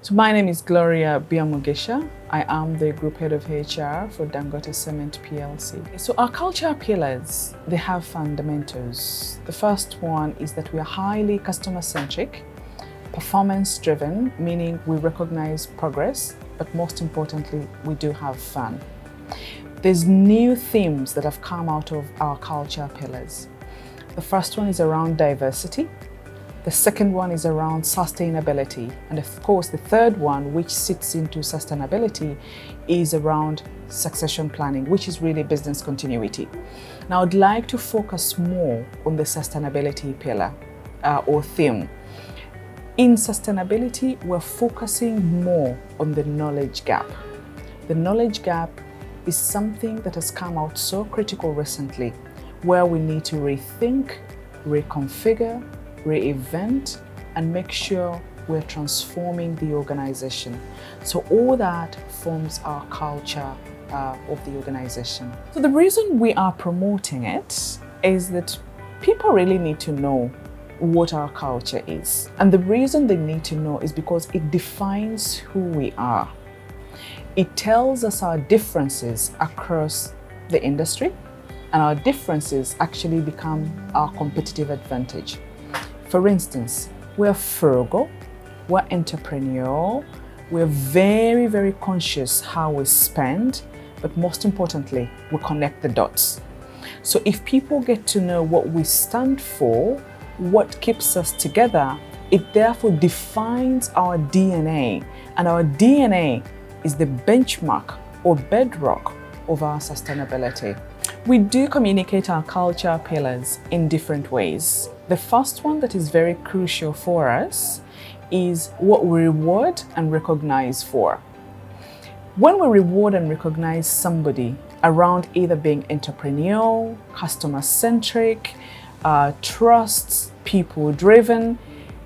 So my name is Gloria Byamugisha. I am the Group Head of HR for Dangote Cement PLC. So our culture pillars, they have fundamentals. The first one is that we are highly customer-centric, performance-driven, meaning we recognize progress, but most importantly, we do have fun. There's new themes that have come out of our culture pillars. The first one is around diversity. The second one is around sustainability. And of course, the third one, which sits into sustainability, is around succession planning, which is really business continuity. Now, I'd like to focus more on the sustainability pillar or theme. In sustainability, we're focusing more on the knowledge gap. The knowledge gap is something that has come out so critical recently, where we need to rethink, reconfigure, reinvent, and make sure we're transforming the organization. So all that forms our culture of the organization. So the reason we are promoting it is that people really need to know what our culture is. And the reason they need to know is because it defines who we are. It tells us our differences across the industry, and our differences actually become our competitive advantage. For instance, we're frugal, we're entrepreneurial, we're very, very conscious how we spend, but most importantly, we connect the dots. So if people get to know what we stand for, what keeps us together, it therefore defines our DNA, and our DNA is the benchmark or bedrock of our sustainability. We do communicate our culture pillars in different ways. The first one that is very crucial for us is what we reward and recognize for. When we reward and recognize somebody around either being entrepreneurial, customer-centric, trust, people-driven,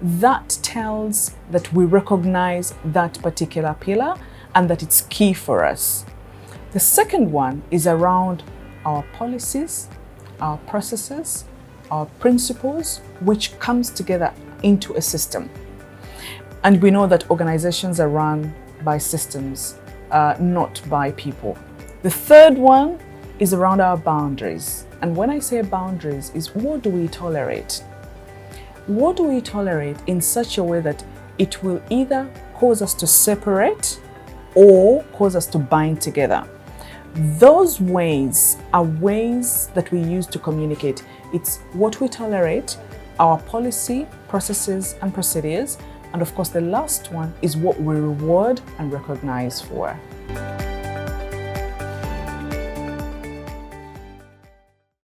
that tells that we recognize that particular pillar and that it's key for us. The second one is around our policies, our processes, our principles, which comes together into a system. And we know that organizations are run by systems, not by people. The third one is around our boundaries. And when I say boundaries, is what do we tolerate? What do we tolerate in such a way that it will either cause us to separate or cause us to bind together? Those ways are ways that we use to communicate. It's what we tolerate, our policy, processes, and procedures. And of course, the last one is what we reward and recognize for.